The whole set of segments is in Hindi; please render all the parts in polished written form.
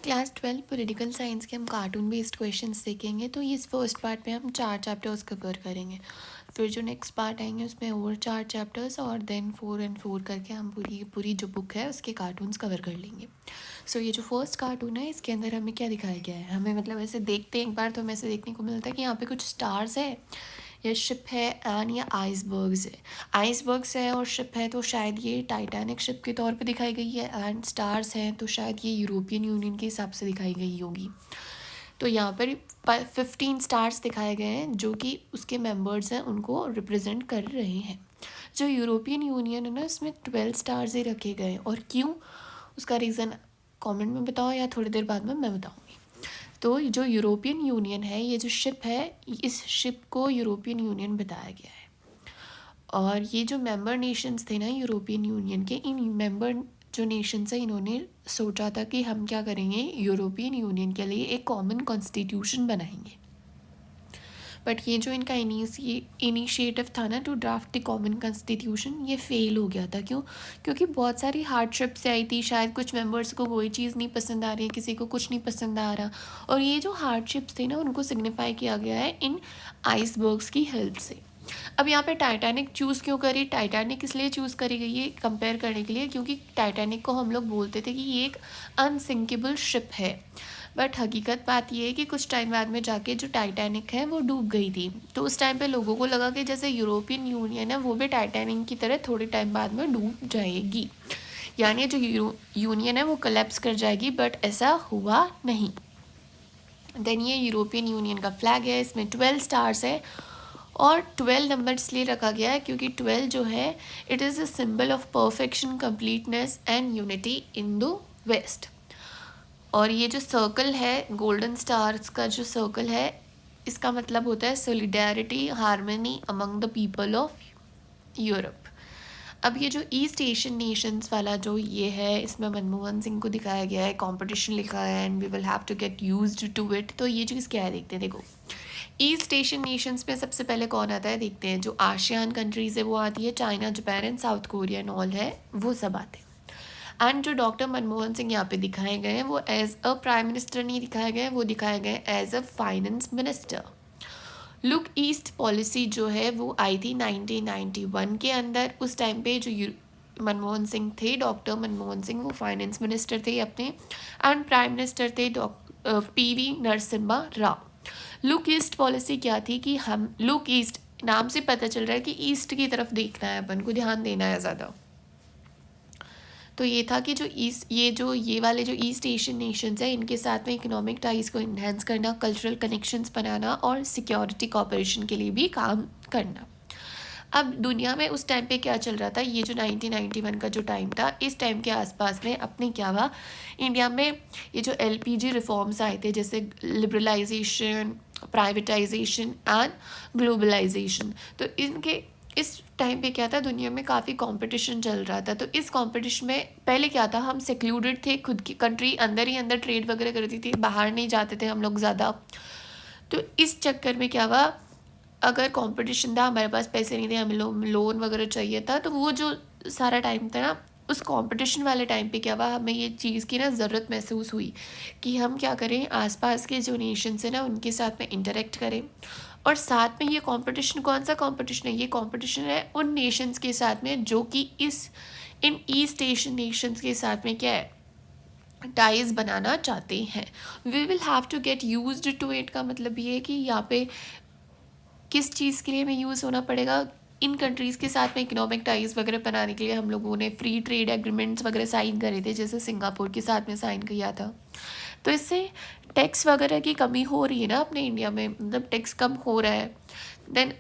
क्लास 12 पॉलिटिकल साइंस के हम कार्टून बेस्ड क्वेश्चंस देखेंगे। तो इस फर्स्ट पार्ट में हम 4 चैप्टर्स कवर करेंगे। फिर जो नेक्स्ट पार्ट आएंगे उसमें और 4 चैप्टर्स और देन 4 and 4 करके हम पूरी पूरी जो बुक है उसके कार्टून्स कवर कर लेंगे। सो ये जो फर्स्ट कार्टून है इसके अंदर हमें क्या दिखाया गया है, हमें मतलब ऐसे देखते हैं एक बार तो हमें ऐसे देखने को मिलता है कि यहाँ पे कुछ स्टार्स है या शिप है एंड या आइसबर्ग्स है। आइसबर्ग्स है और शिप है तो शायद ये टाइटैनिक शिप के तौर पे दिखाई गई है, एंड स्टार्स हैं तो शायद ये यूरोपियन यूनियन के हिसाब से दिखाई गई होगी। तो यहाँ पर 15 स्टार्स दिखाए गए हैं जो कि उसके मेंबर्स हैं उनको रिप्रेजेंट कर रहे हैं। जो यूरोपियन यूनियन है ना इसमें 12 स्टार्स ही रखे गए हैं, और क्यों उसका रीज़न कमेंट में बताओ या थोड़ी देर बाद में मैं बताऊँगी। तो जो यूरोपियन यूनियन है, ये जो शिप है, इस शिप को यूरोपियन यूनियन बताया गया है। और ये जो मेंबर नेशंस थे ना यूरोपियन यूनियन के, इन मेंबर जो नेशंस है इन्होंने सोचा था कि हम क्या करेंगे, यूरोपियन यूनियन के लिए एक कॉमन कॉन्स्टिट्यूशन बनाएंगे। बट ये जो इनका इनिशिएटिव था ना to draft the common constitution, ये फेल हो गया था। क्यों? क्योंकि बहुत सारी हार्डशिप्स आई थी, शायद कुछ मेंबर्स को कोई चीज़ नहीं पसंद आ रही है, किसी को कुछ नहीं पसंद आ रहा। और ये जो हार्डशिप्स थे ना उनको सिग्निफाई किया गया है इन आइसबर्ग्स की हेल्प से। अब यहाँ पे टाइटैनिक चूज़ क्यों करी? टाइटैनिक इसलिए चूज़ करी गई है कंपेयर करने के लिए क्योंकि टाइटैनिक को हम लोग बोलते थे कि ये एक अनसिंकेबल शिप है। बट हकीकत बात ये है कि कुछ टाइम बाद में जाके जो टाइटैनिक है वो डूब गई थी। तो उस टाइम पे लोगों को लगा कि जैसे यूरोपियन यूनियन है वो भी टाइटैनिक की तरह थोड़े टाइम बाद में डूब जाएगी, यानी जो यूनियन है वो कोलैप्स कर जाएगी। बट ऐसा हुआ नहीं। देन ये यूरोपियन यूनियन का फ्लैग है, इसमें 12 स्टार्स है और 12 नंबर इसलिए रखा गया है क्योंकि 12 जो है it is a symbol of perfection, completeness and unity in the west. और ये जो सर्कल है, गोल्डन स्टार्स का जो सर्कल है, इसका मतलब होता है solidarity, harmony among the people of Europe. अब ये जो ईस्ट एशियन नेशंस वाला जो ये है, इसमें मनमोहन सिंह को दिखाया गया है, कंपटीशन लिखा है and we will have to get used to it. तो ये चीज़ क्या है देखते हैं। देखो, ईस्ट एशियन नेशंस में सबसे पहले कौन आता है देखते हैं। जो आशियान कंट्रीज़ है वो आती है, China, Japan and south Korea and all है, वो सब आते हैं। एंड जो डॉक्टर मनमोहन सिंह यहाँ पे दिखाए गए हैं वो एज अ प्राइम मिनिस्टर नहीं दिखाए गए, वो दिखाए गए as a finance minister. Look east policy जो है वो आई थी 1991 के अंदर। उस टाइम पे जो मनमोहन सिंह थे, डॉक्टर मनमोहन सिंह, वो फाइनेंस मिनिस्टर थे अपने, एंड प्राइम मिनिस्टर थे PV Narasimha Rao. Look east policy क्या थी कि हम लुक ईस्ट, नाम से पता चल रहा है कि ईस्ट की तरफ देखना है, अपन को ध्यान देना है ज़्यादा। तो ये था कि जो ये वाले जो ईस्ट एशियन नेशंस हैं इनके साथ में इकोनॉमिक टाइज को इन्हेंस करना, कल्चरल कनेक्शंस बनाना और सिक्योरिटी कॉपरेशन के लिए भी काम करना। अब दुनिया में उस टाइम पे क्या चल रहा था, ये जो 1991 का जो टाइम था, इस टाइम के आसपास में अपने क्या हुआ, इंडिया में ये जो LPG रिफॉर्म्स आए थे, जैसे लिबरलाइजेशन, प्राइवेटाइजेशन एंड ग्लोबलाइजेशन। तो इनके इस टाइम पे क्या था, दुनिया में काफ़ी कंपटीशन चल रहा था। तो इस कंपटीशन में पहले क्या था, हम सेक्लूडेड थे, खुद की कंट्री अंदर ही अंदर ट्रेड वगैरह करती थी, बाहर नहीं जाते थे हम लोग ज़्यादा। तो इस चक्कर में क्या हुआ, अगर कंपटीशन था, हमारे पास पैसे नहीं थे, हमें लोन वगैरह चाहिए था, तो वो जो सारा टाइम था ना, उस कंपटीशन वाले टाइम पे क्या हुआ, हमें ये चीज़ की ना ज़रूरत महसूस हुई कि हम क्या करें, आसपास के जो नेशंस हैं ना उनके साथ में इंटरेक्ट करें। और साथ में ये कंपटीशन, कौन सा कंपटीशन है, ये कंपटीशन है उन नेशंस के साथ में जो कि इन ईस्ट एशियन नेशंस के साथ में क्या है, टाइज बनाना चाहते हैं। We will have to get used to it का मतलब ये है कि यहाँ पे किस चीज़ के लिए हमें यूज़ होना पड़ेगा, इन कंट्रीज़ के साथ में इकोनॉमिक टाइज वगैरह बनाने के लिए हम लोगों ने फ्री ट्रेड एग्रीमेंट्स वगैरह साइन करे थे, जैसे सिंगापुर के साथ में साइन किया था। तो इससे टैक्स वगैरह की कमी हो रही है ना अपने इंडिया में, मतलब टैक्स कम हो रहा है, देन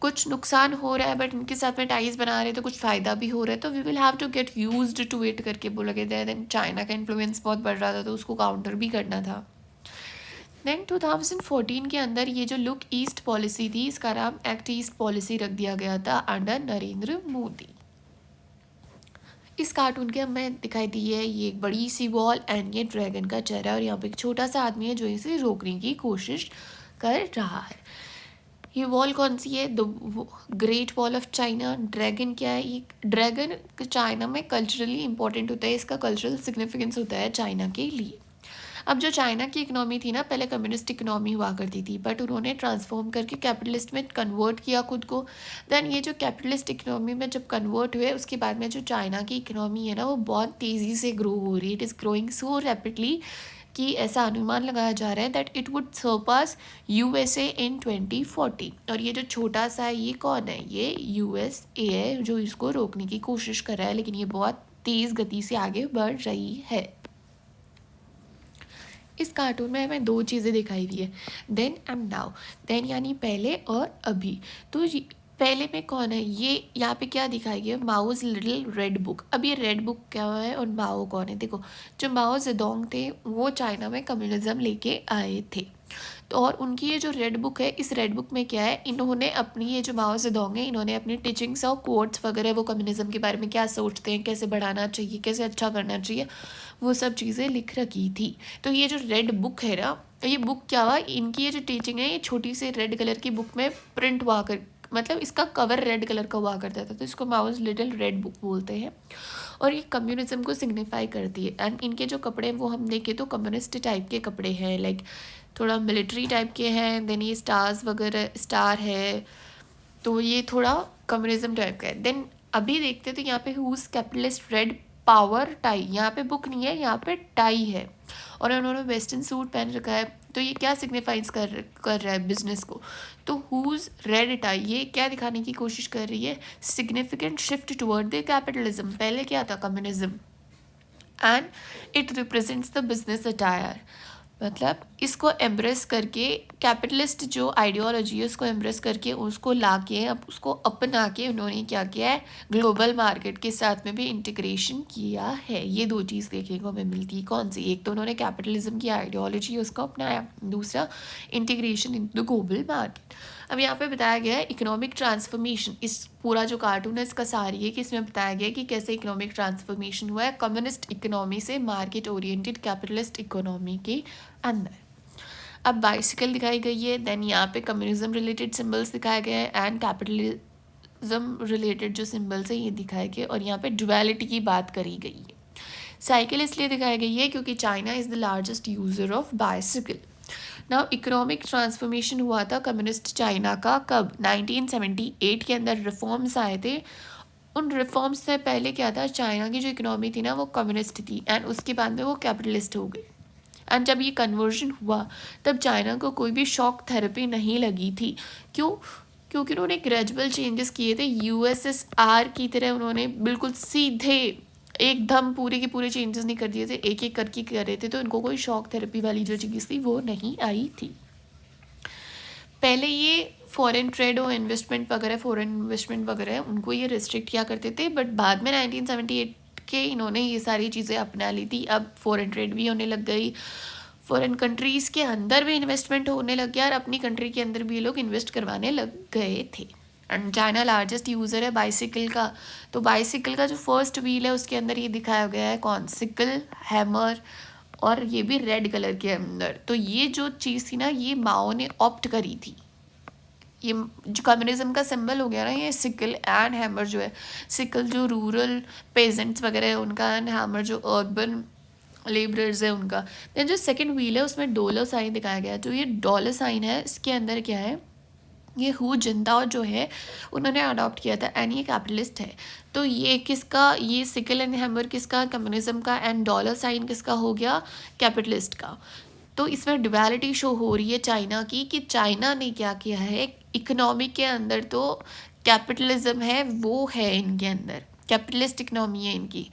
कुछ नुकसान हो रहा है, बट इनके साथ में टाइज बना रहे हैं तो कुछ फ़ायदा भी हो रहा है। तो we will have to get used to it करके बोला गया था। देन चाइना का इन्फ्लुएंस बहुत बढ़ रहा था तो उसको काउंटर भी करना था। देन 2014 के अंदर ये जो लुक ईस्ट पॉलिसी थी, इसका नाम एक्ट ईस्ट पॉलिसी रख दिया गया था अंडर नरेंद्र मोदी। इस कार्टून के हमें दिखाई दी है ये एक बड़ी सी वॉल एंड ये ड्रैगन का चेहरा है, और यहाँ पे एक छोटा सा आदमी है जो इसे रोकने की कोशिश कर रहा है। ये वॉल कौन सी है, the great wall of China. Dragon क्या है, ये ड्रैगन चाइना में कल्चरली इंपॉर्टेंट होता है, इसका कल्चरल सिग्निफिकेंस होता है चाइना के लिए। अब जो चाइना की इकोनॉमी थी ना, पहले कम्युनिस्ट इकोनॉमी हुआ करती थी, बट उन्होंने ट्रांसफॉर्म करके कैपिटलिस्ट में कन्वर्ट किया खुद को। देन ये जो कैपिटलिस्ट इकोनॉमी में जब कन्वर्ट हुए, उसके बाद में जो चाइना की इकोनॉमी है ना, वो बहुत तेज़ी से ग्रो हो रही है। It is growing so rapidly कि ऐसा अनुमान लगाया जा रहा है that it would surpass USA in 2040। और ये जो छोटा सा है, ये कौन है? ये यूएसए है जो इसको रोकने की कोशिश कर रहा है, लेकिन ये बहुत तेज़ गति से आगे बढ़ रही है। इस कार्टून में हमें दो चीज़ें दिखाई दी है, देन एंड नाउ। देन यानी पहले और अभी। तो पहले में कौन है? ये यहाँ पे क्या दिखाई गया? माओज लिटिल रेड बुक। अब ये रेड बुक क्या है और माओ कौन है? देखो, जो माओ जेडोंग थे वो चाइना में कम्युनिज्म लेके आए थे। तो और उनकी ये जो रेड बुक है, इस रेड बुक में क्या है, इन्होंने अपनी ये जो माओ जेडोंग है, इन्होंने अपनी टीचिंग्स और कोट्स वगैरह, वो कम्युनिज्म के बारे में क्या सोचते हैं, कैसे बढ़ाना चाहिए, कैसे अच्छा करना चाहिए, वो सब चीज़ें लिख रखी थी। तो ये जो रेड बुक है ना, ये बुक क्या हुआ, इनकी ये जो टीचिंग है, ये छोटी सी रेड कलर की बुक में प्रिंट हुआ कर, मतलब इसका कवर रेड कलर का हुआ करता था, तो इसको माओज लिटिल रेड बुक बोलते हैं। और ये कम्युनिज्म को सिग्निफाई करती है। एंड इनके जो कपड़े हैं वो हम देखें तो कम्युनिस्ट टाइप के कपड़े हैं, लाइक थोड़ा मिलिट्री टाइप के हैं। देन ये स्टार्स वगैरह, स्टार है, तो ये थोड़ा कम्युनिज्म टाइप का है। देन अभी देखते तो यहाँ पे whose capitalist red power tie, यहाँ पे बुक नहीं है, यहाँ पे टाई है, और उन्होंने वेस्टर्न सूट पहन रखा है। तो ये क्या सिग्निफाइज कर रहा है? बिजनेस को। तो हुज रेड टाई, ये क्या दिखाने की कोशिश कर रही है? Significant shift toward the capitalism. पहले क्या था? Communism. And it represents the business attire, मतलब इसको एम्ब्रेस करके, कैपिटलिस्ट जो आइडियोलॉजी है उसको एम्ब्रेस करके, उसको लाके, अब उसको अपना के उन्होंने क्या किया है? ग्लोबल मार्केट के साथ में भी इंटीग्रेशन किया है। ये दो चीज़ देखने को हमें मिलती है। कौन सी? एक तो उन्होंने कैपिटलिज्म की आइडियोलॉजी उसको अपनाया, दूसरा integration in the global market. अब यहाँ पे बताया गया है इकोनॉमिक ट्रांसफॉर्मेशन। इस पूरा जो कार्टून है इसका सार ये कि इसमें बताया गया है कि कैसे इकोनॉमिक ट्रांसफॉर्मेशन हुआ है कम्युनिस्ट इकोनॉमी से मार्केट ओरिएंटेड कैपिटलिस्ट इकोनॉमी के अंदर। अब बाइसिकल दिखाई गई है, देन यहाँ पे कम्युनिज्म रिलेटेड सिंबल्स दिखाए गए हैं, एंड कैपिटलिज्म रिलेटेड जो सिंबल्स हैं ये दिखाए गए, और यहाँ पे डुअलिटी की बात करी गई है। साइकिल इसलिए दिखाई गई है क्योंकि China is the largest user of bicycle. Now economic transformation हुआ था कम्युनिस्ट चाइना का कब? 1978 के अंदर रिफॉर्म्स आए थे। उन रिफॉर्म्स से पहले क्या था? चाइना की जो इकोनॉमी थी ना वो कम्युनिस्ट थी, एंड उसके बाद में वो कैपिटलिस्ट हो गई। एंड जब ये कन्वर्जन हुआ तब चाइना को कोई भी शॉक थेरेपी नहीं लगी थी। क्यों? क्योंकि उन्होंने ग्रेजुअल चेंजेस किए थे, यूएसएसआर की तरह उन्होंने बिल्कुल सीधे एकदम पूरे के पूरे चेंजेस नहीं कर दिए थे, एक एक करके कर रहे थे, तो इनको कोई शॉक थेरेपी वाली जो चीज़ थी वो नहीं आई थी। पहले ये फॉरेन ट्रेड और इन्वेस्टमेंट वगैरह, फॉरेन इन्वेस्टमेंट वगैरह उनको ये रिस्ट्रिक्ट किया करते थे, बट बाद में 1978 के इन्होंने ये सारी चीज़ें अपना ली थी। अब फॉरेन ट्रेड भी होने लग गई, फॉरेन कंट्रीज़ के अंदर भी इन्वेस्टमेंट होने लग गया, और अपनी कंट्री के अंदर भी ये लोग इन्वेस्ट करवाने लग गए थे। एंड चाइना लार्जेस्ट यूज़र है बाइसिकल का। तो बाइसिकल का जो फर्स्ट व्हील है उसके अंदर ये दिखाया गया है कौन? सिकल, हैमर, और ये भी रेड कलर के अंदर। तो ये जो चीज़ थी ना, ये माओ ने ऑप्ट करी थी। ये जो कम्युनिज्म का सिंबल हो गया ना, ये सिकल एंड हैमर जो है, सिकल जो रूरल पेजेंट्स वगैरह है उनका, एंड हैमर जो अर्बन लेबरर्स है उनका। देन जो सेकंड व्हील है उसमें डॉलर साइन दिखाया गया है। जो ये डॉलर साइन है इसके अंदर क्या है? ये हु जिंदाओ जो है उन्होंने अडॉप्ट किया था, एंड ये कैपिटलिस्ट है। तो ये किसका? ये सिकल एंड हैमर किसका? कम्युनिज्म का। एंड डॉलर साइन किसका हो गया? कैपिटलिस्ट का। तो इसमें डुअलिटी शो हो रही है चाइना की, कि चाइना ने क्या किया है, इकोनॉमी के अंदर तो कैपिटलिज्म है, वो है इनके अंदर, कैपिटलिस्ट इकोनॉमी है इनकी।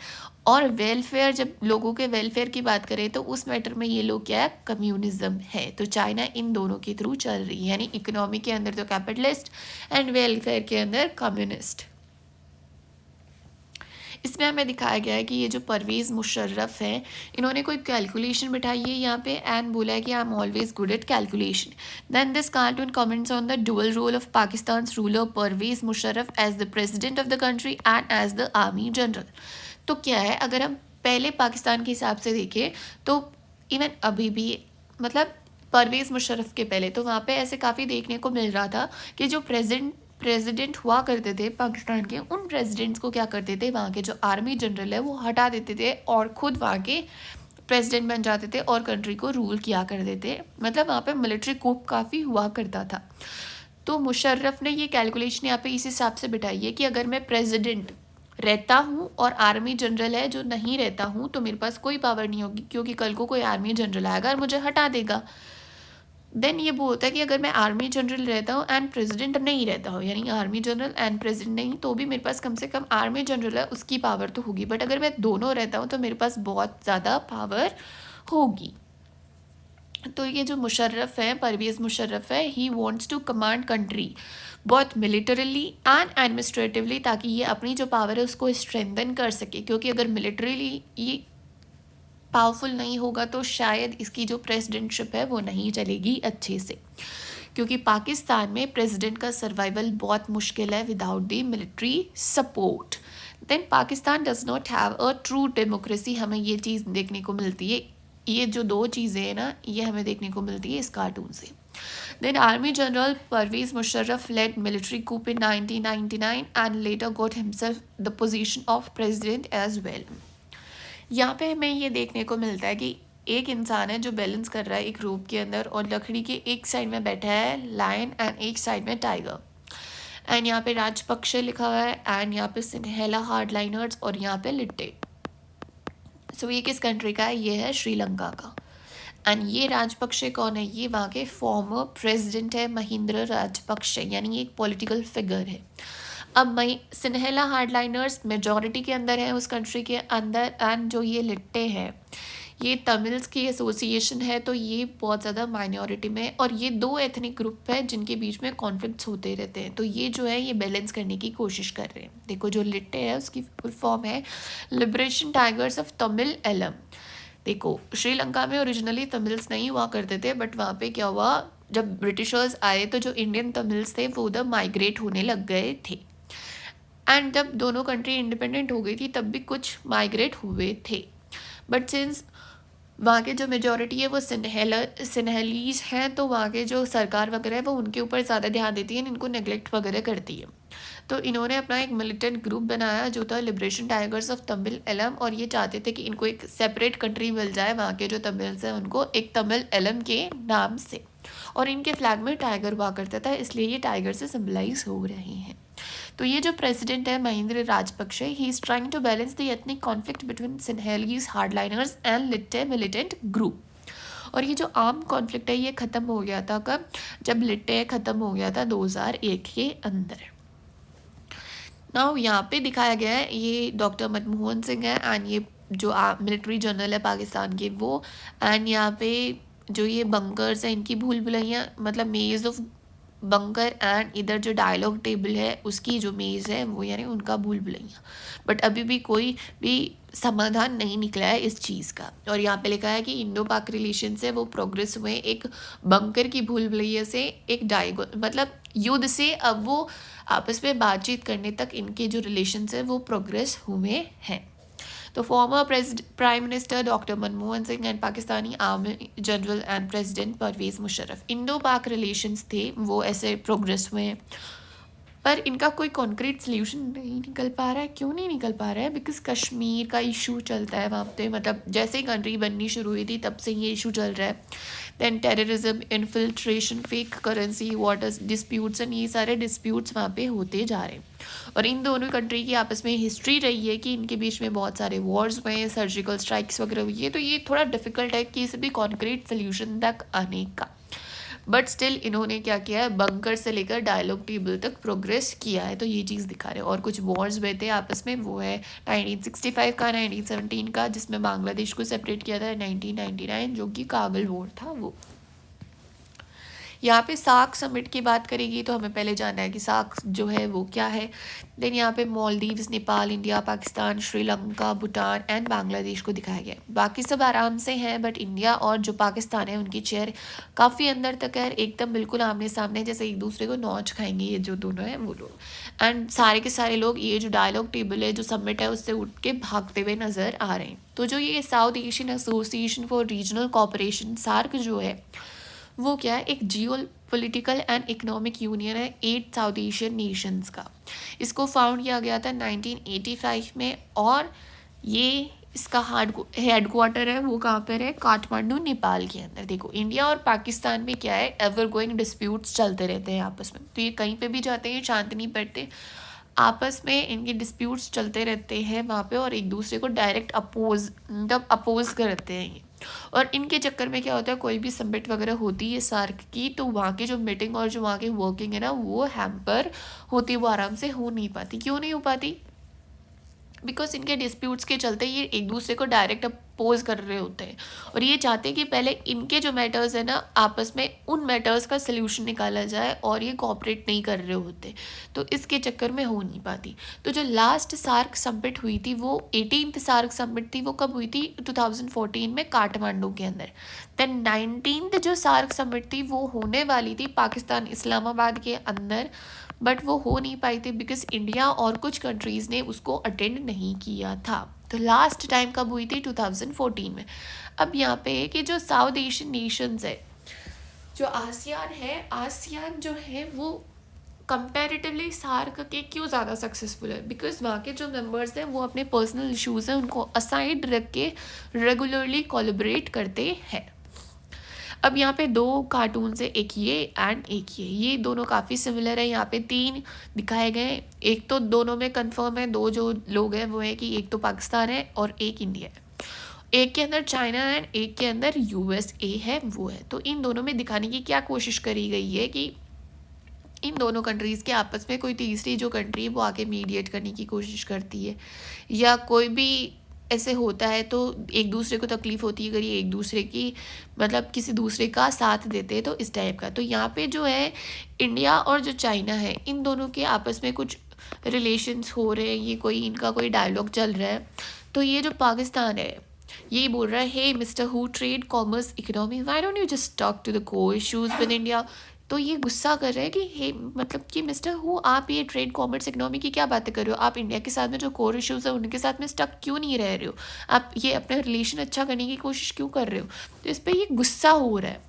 और वेलफेयर, जब लोगों के वेलफेयर की बात करें तो उस मैटर में ये लोग क्या है? कम्युनिज्म है। तो चाइना इन दोनों के थ्रू चल रही है, यानी इकोनॉमी के अंदर तो कैपिटलिस्ट एंड वेलफेयर के अंदर कम्युनिस्ट। इसमें हमें दिखाया गया है कि ये जो परवेज़ मुशर्रफ है, इन्होंने कोई कैलकुलेशन बिठाई है यहाँ पे, एंड बोला है कि I am always good at calculation. Then this cartoon comments on the dual role of Pakistan ruler Pervez Musharraf as the president of the country and as the army general. तो क्या है, अगर हम पहले पाकिस्तान के हिसाब से देखें तो इवन अभी भी, मतलब परवेज़ मुशर्रफ के पहले, तो वहाँ पे ऐसे काफ़ी देखने को मिल रहा था कि जो प्रेसिडेंट हुआ करते थे पाकिस्तान के, उन प्रेसिडेंट्स को क्या करते थे, वहाँ के जो आर्मी जनरल है वो हटा देते थे और खुद वहाँ के प्रेसिडेंट बन जाते थे और कंट्री को रूल किया करते थे। मतलब वहाँ पे मिलिट्री कूप काफ़ी हुआ करता था। तो मुशर्रफ ने ये कैलकुलेशन यहाँ पे इस हिसाब से बिठाई है कि अगर मैं प्रेसिडेंट रहता हूँ और आर्मी जनरल है जो नहीं रहता हूँ, तो मेरे पास कोई पावर नहीं होगी, क्योंकि कल को कोई आर्मी जनरल आएगा और मुझे हटा देगा। देन ये वो होता है कि अगर मैं आर्मी जनरल रहता हूँ एंड प्रेसिडेंट नहीं रहता हूँ, यानी आर्मी जनरल एंड प्रेसिडेंट नहीं, तो भी मेरे पास कम से कम आर्मी जनरल है उसकी पावर तो होगी। बट अगर मैं दोनों रहता हूँ तो मेरे पास बहुत ज़्यादा पावर होगी। तो ये जो मुशर्रफ है, परवेज़ मुशर्रफ है, he wants to command country बहुत मिलिटरीली एंड एडमिनिस्ट्रेटिवली, ताकि ये अपनी जो पावर है उसको स्ट्रेंथन कर सके। क्योंकि अगर मिलिटरीली ये पावरफुल नहीं होगा तो शायद इसकी जो प्रेसिडेंटशिप है वो नहीं चलेगी अच्छे से, क्योंकि पाकिस्तान में प्रेसिडेंट का सर्वाइवल बहुत मुश्किल है without the military support. Then Pakistan does not have a true democracy, हमें ये चीज़ देखने को मिलती है। ये जो दो चीज़ें हैं ना, ये हमें देखने को मिलती है इस कार्टून से। Then army general Pervez Musharraf led military coup in 1999 and later got himself the position of president as well। यहाँ पे हमें ये देखने को मिलता है कि एक इंसान है जो बैलेंस कर रहा है एक रूप के अंदर, और लकड़ी के एक साइड में बैठा है लायन एंड एक साइड में टाइगर। एंड यहाँ पे राजपक्षे लिखा हुआ है एंड यहाँ पे सिन्हेला हार्डलाइनर्स और यहाँ पे लिट्टे। सो ये किस कंट्री का है? ये है श्रीलंका का। एंड ये राजपक्षे कौन है? ये वहाँ के फॉर्मर प्रेसिडेंट है महिंद्र राजपक्षे, यानी ये एक पॉलिटिकल फिगर है। अब सिन्हेला हार्डलाइनर्स मेजॉरिटी के अंदर है उस कंट्री के अंदर, एंड जो ये लिट्टे हैं ये तमिल्स की एसोसिएशन है, तो ये बहुत ज़्यादा माइनॉरिटी में। और ये दो एथनिक ग्रुप है जिनके बीच में कॉन्फ्लिक्ट्स होते रहते हैं, तो ये जो है ये बैलेंस करने की कोशिश कर रहे हैं। देखो जो लिट्टे है उसकी फुल फॉर्म है liberation tigers of Tamil Eelam. देखो श्रीलंका में ओरिजिनली तमिल्स नहीं हुआ करते थे, बट वहाँ पे क्या हुआ, जब ब्रिटिशर्स आए तो जो इंडियन तमिल्स थे वो उधर माइग्रेट होने लग गए थे। एंड जब दोनों कंट्री इंडिपेंडेंट हो गई थी तब भी कुछ माइग्रेट हुए थे, बट सिंस वहाँ के जो मेजॉरिटी है वो सिन्हलीज हैं, तो वहाँ के जो सरकार वगैरह है वो उनके ऊपर ज़्यादा ध्यान देती है, इनको नेग्लेक्ट वगैरह करती है। तो इन्होंने अपना एक मिलिटेंट ग्रुप बनाया जो था liberation tigers of Tamil Eelam, और ये चाहते थे कि इनको एक सेपरेट कंट्री मिल जाए वहाँ के जो तमिल्स हैं उनको एक तमिल एलम के नाम से। और इनके फ्लैग में टाइगर हुआ करता था, इसलिए ये टाइगर से सिम्बलाइज हो रहे हैं। तो ये जो प्रेसिडेंट है Mahinda Rajapaksa, he is trying to balance the ethnic conflict between Sinhalese hardliners and LTTE militant group. और ये जो आर्म कॉन्फ्लिक्ट है ये ख़त्म हो गया था कब? जब लिट्टे ख़त्म हो गया था 2001 के अंदर। नाउ यहाँ पे दिखाया गया है ये डॉक्टर मनमोहन सिंह है, एंड ये जो मिलिट्री जनरल है पाकिस्तान के वो, एंड यहाँ पे जो ये बंकर्स हैं इनकी भूल भुलैया, मतलब मेज ऑफ बंकर, एंड इधर जो डायलॉग टेबल है उसकी जो मेज़ है वो, यानी उनका भूल भुलैया। बट अभी भी कोई भी समाधान नहीं निकला है इस चीज़ का। और यहाँ पे लिखा है कि इंडो पाक रिलेशन से वो प्रोग्रेस हुए एक बंकर की भूल भुलैया से एक मतलब युद्ध से अब वो आपस में बातचीत करने तक इनके जो रिलेशन है वो प्रोग्रेस हुए हैं। तो former prime minister doctor Manmohan Singh and Pakistani army general and president Pervez Musharraf, Indo Pak relations थे वो ऐसे प्रोग्रेस हुए हैं, पर इनका कोई कॉन्क्रीट सोल्यूशन नहीं निकल पा रहा है। क्यों नहीं निकल पा रहा है? बिकॉज कश्मीर का इशू चलता है वहाँ पे, मतलब जैसे ही कंट्री बननी शुरू हुई थी तब से ये इशू चल रहा है। Then terrorism, infiltration, fake currency, water disputes, and ये सारे डिस्प्यूट्स वहाँ पे होते जा रहे हैं। और इन दोनों कंट्री की आपस में हिस्ट्री रही है कि इनके बीच में बहुत सारे वॉर्स हुए हैं, सर्जिकल स्ट्राइक्स वगैरह हुई है, तो ये थोड़ा डिफिकल्ट है कि सभी कॉन्क्रीट सोल्यूशन तक आने का। बट स्टिल इन्होंने क्या किया है, बंकर से लेकर डायलॉग टेबल तक प्रोग्रेस किया है, तो ये चीज़ दिखा रहे हैं। और कुछ वॉर्स हुए थे आपस में, वो है 1965 का, 1917 का जिसमें बांग्लादेश को सेपरेट किया था, 1999 जो कि कागल वॉर था वो। यहाँ पे सार्क समिट की बात करेगी तो हमें पहले जानना है कि सार्क जो है वो क्या है। देन यहाँ पे मालदीव्स, नेपाल, इंडिया, पाकिस्तान, श्रीलंका, भूटान एंड बांग्लादेश को दिखाया गया है। बाकी सब आराम से हैं, बट इंडिया और जो पाकिस्तान है उनकी चेयर काफ़ी अंदर तक है, एकदम बिल्कुल आमने सामने, जैसे एक दूसरे को नौच खाएंगे ये जो दोनों हैं वो लोग। एंड सारे के सारे लोग ये जो डायलॉग टेबल है, जो समिट है, उससे उठ के भागते हुए नज़र आ रहे हैं। तो जो ये South Asian Association for Regional Cooperation SAARC जो है वो क्या है, एक geo political and economic union है 8 साउथ एशियन नेशंस का। इसको फाउंड किया गया था 1985 में, और ये इसका हेड क्वार्टर है वो कहाँ पर है, काठमांडू नेपाल के अंदर। देखो इंडिया और पाकिस्तान में क्या है, एवर गोइंग डिस्प्यूट्स चलते रहते हैं आपस में, तो ये कहीं पे भी जाते हैं शांत नहीं बैठते, आपस में इनके डिस्प्यूट्स चलते रहते हैं वहाँ पे, और एक दूसरे को डायरेक्ट अपोज करते हैं ये। और इनके चक्कर में क्या होता है, कोई भी समिट वगैरह होती है सार्क की, तो वहाँ की जो मीटिंग और जो वहाँ की वर्किंग है ना, वो हैम्पर होती है, वो आराम से हो नहीं पाती। क्यों नहीं हो पाती, बिकॉज इनके डिस्प्यूट्स के चलते ये एक दूसरे को डायरेक्ट अपोज कर रहे होते हैं, और ये चाहते हैं कि पहले इनके जो मैटर्स है ना आपस में, उन मैटर्स का सल्यूशन निकाला जाए, और ये कोऑपरेट नहीं कर रहे होते, तो इसके चक्कर में हो नहीं पाती। तो जो लास्ट सार्क समिट हुई थी वो 18th सार्क समिट थी, वो कब हुई थी, 2014 में काठमांडू के अंदर। देन 19th जो सार्क समिट थी वो होने वाली थी पाकिस्तान इस्लामाबाद के अंदर, बट वो हो नहीं पाई थी बिकॉज इंडिया और कुछ कंट्रीज़ ने उसको अटेंड नहीं किया था। तो लास्ट टाइम कब हुई थी, 2014 में। अब यहाँ पे कि जो साउथ एशियन नेशंस है, जो आसियान है, आसियान जो है वो कंपैरेटिवली सार्क के क्यों ज़्यादा सक्सेसफुल है, बिकॉज वहाँ के जो मेंबर्स हैं वो अपने पर्सनल इश्यूज़ हैं उनको असाइड रख के रेगुलरली कोलैबोरेट करते हैं। अब यहाँ पे दो कार्टून्स है, एक ये एंड एक ये दोनों काफ़ी सिमिलर है। यहाँ पे 3 दिखाए गए, एक तो दोनों में कंफर्म है, 2 जो लोग हैं वो है कि एक तो पाकिस्तान है और एक इंडिया है, एक के अंदर चाइना है, एक के अंदर USA है, वो है। तो इन दोनों में दिखाने की क्या कोशिश करी गई है कि इन दोनों कंट्रीज़ के आपस में कोई तीसरी जो कंट्री है वो आके मीडिएट करने की कोशिश करती है, या कोई भी ऐसे होता है तो एक दूसरे को तकलीफ़ होती है अगर ये एक दूसरे की मतलब किसी दूसरे का साथ देते हैं, तो इस टाइप का। तो यहाँ पे जो है इंडिया और जो चाइना है, इन दोनों के आपस में कुछ रिलेशंस हो रहे हैं, ये कोई इनका कोई डायलॉग चल रहा है। तो ये जो पाकिस्तान है ये बोल रहा है, hey mister who trade commerce economy, why don't you just talk to the core issues with India. तो ये गुस्सा कर रहे हैं कि हे मतलब कि मिस्टर हु, आप ये ट्रेड कॉमर्स इकोनॉमी की क्या बातें कर रहे हो, आप इंडिया के साथ में जो कोर इश्यूज़ है उनके साथ में स्टक क्यों नहीं रह रहे हो, आप ये अपना रिलेशन अच्छा करने की कोशिश क्यों कर रहे हो। तो इस पर ये गुस्सा हो रहा है।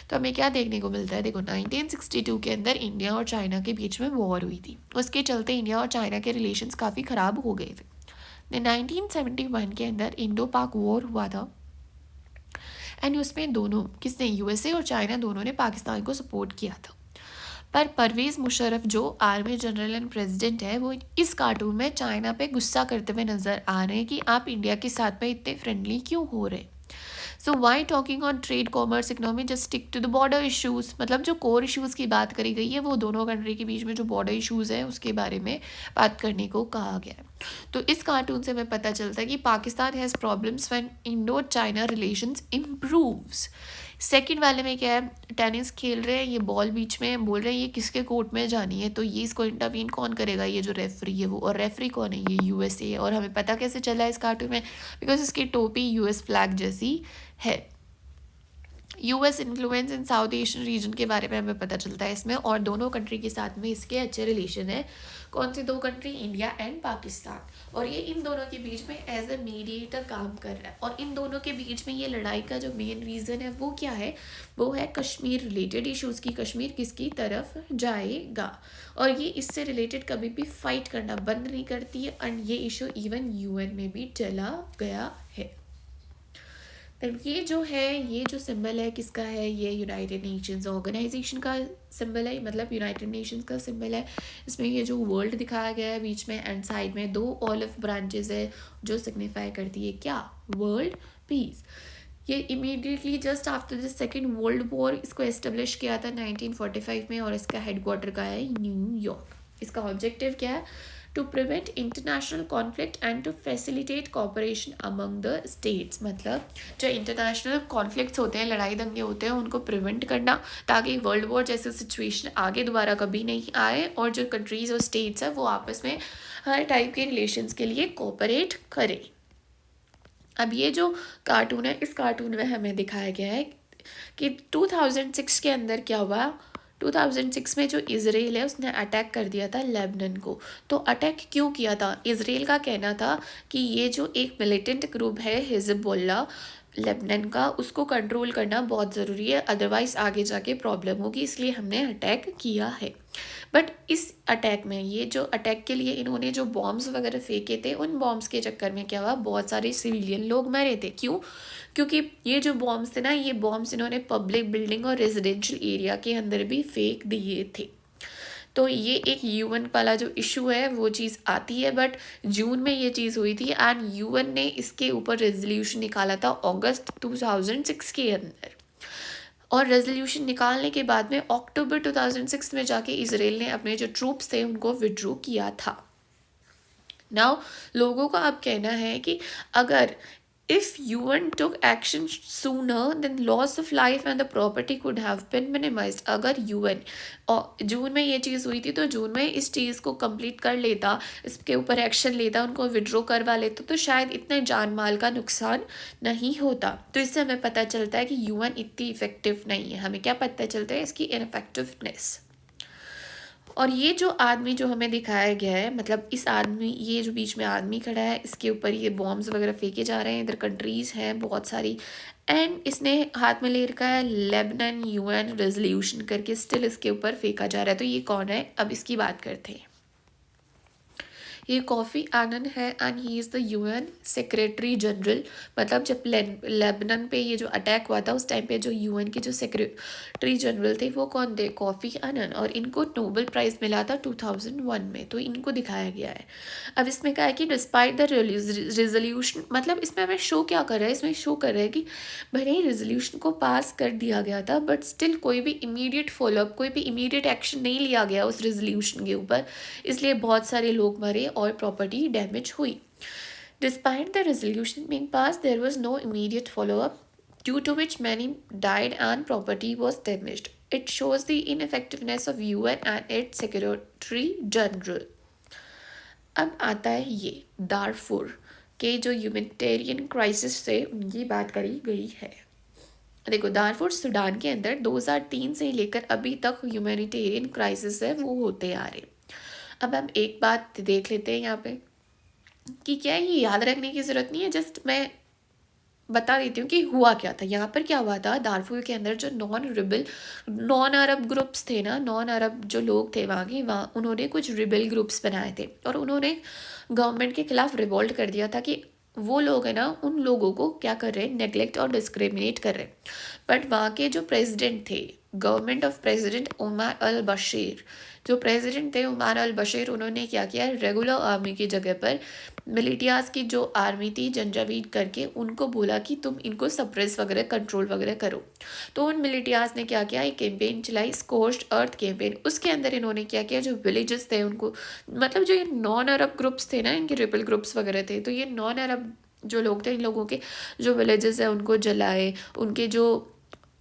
तो हमें क्या देखने को मिलता है, देखो 1962 के अंदर इंडिया और चाइना के बीच में वॉर हुई थी, उसके चलते इंडिया और चाइना के रिलेशंस काफ़ी ख़राब हो गए थे। 1971 के अंदर इंडो पाक वॉर हुआ था, एंड उसमें दोनों किसने, USA और चाइना दोनों ने पाकिस्तान को सपोर्ट किया था। पर परवेज़ मुशर्रफ जो आर्मी जनरल एंड प्रेसिडेंट है, वो इस कार्टून में चाइना पे गुस्सा करते हुए नज़र आ रहे हैं कि आप इंडिया के साथ में इतने फ्रेंडली क्यों हो रहे। So why talking on trade commerce economy, just stick to the border issues. मतलब जो कोर इश्यूज़ की बात करी गई है वो दोनों कंट्री के बीच में जो बॉर्डर इश्यूज़ हैं उसके बारे में बात करने को कहा गया है। तो इस कार्टून से हमें पता चलता है कि Pakistan has problems when Indo China relations improves. Second वाले में क्या है, टेनिस खेल रहे हैं, ये बॉल बीच में, बोल रहे हैं ये किसके कोर्ट में जानी है, तो ये इसको इंटरवीन कौन करेगा, ये जो रेफरी है वो, और रेफरी कौन है, ये USA है। और हमें पता कैसे चला है इस कार्टून में, बिकॉज इसकी टोपी US फ्लैग जैसी है। US इन्फ्लुएंस इन साउथ एशियन रीजन के बारे में हमें पता चलता है इसमें, और दोनों कंट्री के साथ में इसके अच्छे रिलेशन है। कौन सी 2 कंट्री, इंडिया एंड पाकिस्तान, और ये इन दोनों के बीच में एज ए मीडिएटर काम कर रहा है। और इन दोनों के बीच में ये लड़ाई का जो मेन रीज़न है वो क्या है, वो है कश्मीर रिलेटेड इश्यूज़ की, कश्मीर किसकी तरफ जाएगा, और ये इससे रिलेटेड कभी भी फाइट करना बंद नहीं करती है, एंड ये इशू इवन UN में भी चला गया है। ये जो है, ये जो सिंबल है किसका है, ये यूनाइटेड नेशंस ऑर्गेनाइजेशन का सिंबल है, मतलब यूनाइटेड नेशंस का सिंबल है। इसमें ये जो वर्ल्ड दिखाया गया है बीच में, एंड साइड में 2 ऑलिव ब्रांचेस है जो सिग्निफाई करती है क्या, वर्ल्ड पीस। ये immediately just after the second world war इसको एस्टेब्लिश किया था 1945 में, और इसका हेडक्वार्टर का है न्यूयॉर्क। इसका ऑब्जेक्टिव क्या है, to prevent international conflict and to facilitate cooperation among the states. मतलब जो इंटरनेशनल कॉन्फ्लिक्ट्स होते हैं, लड़ाई दंगे होते हैं, उनको प्रिवेंट करना, ताकि वर्ल्ड वॉर जैसे सिचुएशन आगे दोबारा कभी नहीं आए, और जो कंट्रीज़ और स्टेट्स हैं वो आपस में हर टाइप के रिलेशंस के लिए कोऑपरेट करें। अब ये जो कार्टून है, इस कार्टून में हमें दिखाया गया है कि 2006 के अंदर क्या हुआ। 2006 में जो इज़राइल है उसने अटैक कर दिया था लेबनान को। तो अटैक क्यों किया था, इज़राइल का कहना था कि ये जो एक मिलिटेंट ग्रुप है हिजबुल्लाह, लेबनान का, उसको कंट्रोल करना बहुत ज़रूरी है, अदरवाइज़ आगे जाके प्रॉब्लम होगी, इसलिए हमने अटैक किया है। बट इस अटैक में, ये जो अटैक के लिए इन्होंने जो बॉम्ब्स वगैरह फेंके थे, उन बॉम्ब्स के चक्कर में क्या हुआ, बहुत सारे सिविलियन लोग मरे थे। क्यों? क्योंकि ये जो बॉम्ब्स थे ना, ये बॉम्ब्स इन्होंने पब्लिक बिल्डिंग और रेजिडेंशियल एरिया के अंदर भी फेंक दिए थे। तो ये एक यूएन वाला जो इशू है वो चीज़ आती है। बट जून में ये चीज़ हुई थी एंड यूएन ने इसके ऊपर रेजोल्यूशन निकाला था अगस्त 2006 के अंदर। और रेजोल्यूशन निकालने के बाद में अक्टूबर 2006 में जाके इसराइल ने अपने जो ट्रूप्स थे उनको विड्रॉ किया था। नाउ लोगों का अब कहना है कि अगर if UN took action sooner, then loss of life and the property could have been minimized. अगर UN और जून में ये चीज़ हुई थी तो जून में इस चीज़ को कंप्लीट कर लेता, इसके ऊपर एक्शन लेता, उनको विड्रॉ करवा लेता, तो शायद इतने जान माल का नुकसान नहीं होता। तो इससे हमें पता चलता है कि UN इतनी इफेक्टिव नहीं है। हमें क्या पता चलता है? इसकी इनफेक्टिवनेस। और ये जो आदमी जो हमें दिखाया गया है, मतलब इस आदमी, ये जो बीच में आदमी खड़ा है, इसके ऊपर ये बॉम्ब्स वगैरह फेंके जा रहे हैं, इधर कंट्रीज़ हैं बहुत सारी, एंड इसने हाथ में ले रखा है लेबनान यूएन रेजोल्यूशन करके, स्टिल इसके ऊपर फेंका जा रहा है। तो ये कौन है? अब इसकी बात करते हैं। ये कोफी आनन है and he is the UN secretary general. मतलब जब लेबनान पे ये जो अटैक हुआ था उस टाइम पे जो यूएन के जो सेक्रेटरी जनरल थे वो कौन थे? कोफी आनन। और इनको नोबेल प्राइज़ मिला था 2001 में। तो इनको दिखाया गया है। अब इसमें क्या है कि डिस्पाइट द रेजोल्यूशन, मतलब इसमें हमें शो क्या कर रहा है? इसमें शो कर रहा है कि भले ही रेजोल्यूशन को पास कर दिया गया था बट स्टिल कोई भी इमीडिएट फॉलोअप, कोई भी इमीडिएट एक्शन नहीं लिया गया उस रेजोल्यूशन के ऊपर, इसलिए बहुत सारे लोग मरे और प्रॉपर्टी डैमेज हुई। Despite the resolution being passed, there was no immediate follow-up, due to which many died and property was damaged. It shows the ineffectiveness of UN and its Secretary General. अब आता है ये दारफुर के जो ह्यूमैनिटेरियन क्राइसिस से उनकी बात करी गई है। देखो, दारफुर सूडान के अंदर 2003 से लेकर अभी तक ह्यूमैनिटेरियन क्राइसिस है वो होते आ रहे। अब हम एक बात देख लेते हैं यहाँ पे कि क्या है, ये याद रखने की ज़रूरत नहीं है, जस्ट मैं बता देती हूँ कि हुआ क्या था। यहाँ पर क्या हुआ था, दारफुर के अंदर जो नॉन अरब ग्रुप्स थे ना, नॉन अरब जो लोग थे वहाँ के, वहाँ उन्होंने कुछ रिबेल ग्रुप्स बनाए थे और उन्होंने गवर्नमेंट के खिलाफ रिवोल्ट कर दिया था कि वो लोग है ना, उन लोगों को क्या कर रहे हैं, नेग्लेक्ट और डिस्क्रिमिनेट कर रहे हैं। बट वहाँ के जो प्रेसिडेंट थे, गवर्नमेंट ऑफ प्रेसिडेंट उमर अल बशीर, जो प्रेसिडेंट थे उमर अल बशीर, उन्होंने क्या किया, रेगुलर आर्मी की जगह पर मिलिटियाज की जो आर्मी थी जंजावीद करके, उनको बोला कि तुम इनको सप्रेस वगैरह, कंट्रोल वगैरह करो। तो उन मिलिटियाज ने क्या किया, एक कैंपेन चलाई, स्कोर्च्ड अर्थ कैंपेन। उसके अंदर इन्होंने क्या किया, जो विलेजेस थे उनको, मतलब जो ये नॉन अरब ग्रुप्स थे ना, इनके रिबल ग्रुप्स वगैरह थे, तो ये नॉन अरब जो लोग थे, इन लोगों के जो विलेजेस है उनको जलाए, उनके जो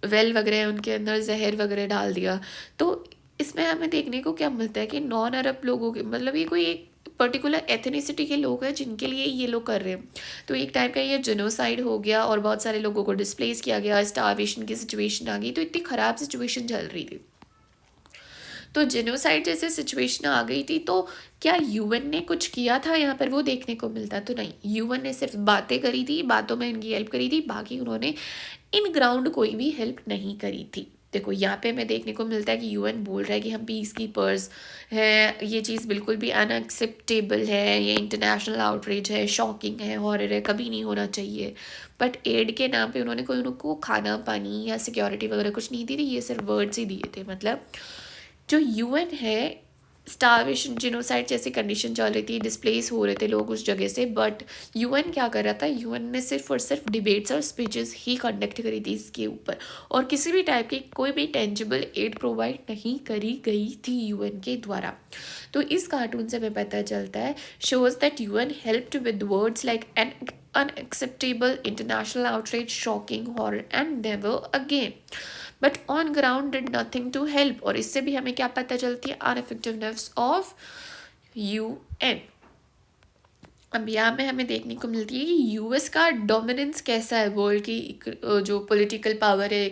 वेल वगैरह है उनके अंदर जहर वगैरह डाल दिया। तो इसमें हमें देखने को क्या मिलता है कि नॉन अरब लोगों के, मतलब ये कोई एक पर्टिकुलर एथनिसिटी के लोग हैं जिनके लिए ये लोग कर रहे हैं। तो एक टाइप का ये जेनोसाइड हो गया और बहुत सारे लोगों को डिस्प्लेस किया गया, स्टारवेशन की सिचुएशन आ गई, तो इतनी ख़राब सिचुएशन चल रही थी। तो जेनोसाइड जैसे सिचुएशन आ गई थी, तो क्या यूएन ने कुछ किया था यहाँ पर? वो देखने को मिलता तो नहीं। यूएन ने सिर्फ बातें करी थी, बातों में इनकी हेल्प करी थी, बाकी उन्होंने इन ग्राउंड कोई भी हेल्प नहीं करी थी। देखो यहाँ पे हमें देखने को मिलता है कि यूएन बोल रहा है कि हम पीस कीपर्स हैं, ये चीज़ बिल्कुल भी अनएक्सेप्टेबल है, ये इंटरनेशनल आउटरीच है, शॉकिंग है, हॉरर है, कभी नहीं होना चाहिए। बट एड के नाम पे उन्होंने कोई उनको खाना पानी या सिक्योरिटी वगैरह कुछ नहीं दी थी, ये सिर्फ वर्ड्स ही दिए थे। मतलब जो यूएन है, स्टारवेशन, जेनोसाइड जैसी कंडीशन चल रही थी, डिस्प्लेस हो रहे थे लोग उस जगह से, बट यूएन क्या कर रहा था, यूएन ने सिर्फ और सिर्फ डिबेट्स और स्पीचेस ही कंडक्ट करी थी इसके ऊपर, और किसी भी टाइप की कोई भी टेंजिबल एड प्रोवाइड नहीं करी गई थी यूएन के द्वारा। तो इस कार्टून से हमें पता चलता है, shows that UN helped with words like an unacceptable, international outrage, shocking, horror and never again, but on ground did nothing to help। और इससे भी हमें क्या पता चलती है, ineffectiveness of UN। अब यहाँ पे हमें देखने को मिलती है कि यूएस का डोमिनेंस कैसा है वर्ल्ड की जो पॉलिटिकल पावर है,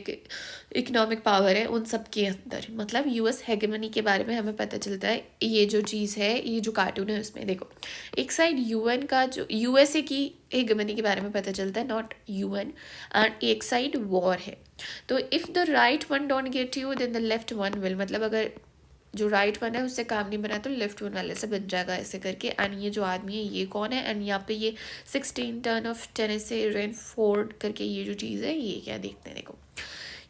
इकोनॉमिक पावर है, उन सब के अंदर। मतलब यूएस हेगेमनी के बारे में हमें पता चलता है। ये जो चीज़ है, ये जो कार्टून है उसमें देखो, एक साइड यूएन का जो यूएसए की हेगेमनी के बारे में पता चलता है, नॉट यूएन, एंड एक साइड वॉर है। तो if the right one don't get you then the left one will, मतलब अगर जो राइट वन है उससे काम नहीं बना तो लेफ्ट वन वाले से बन जाएगा, ऐसे करके। एंड ये जो आदमी है ये कौन है, एंड यहाँ पे ये 16 टन ऑफ टेनेसी रेनफोर्ड करके ये जो चीज़ है ये क्या देखते हैं। देखो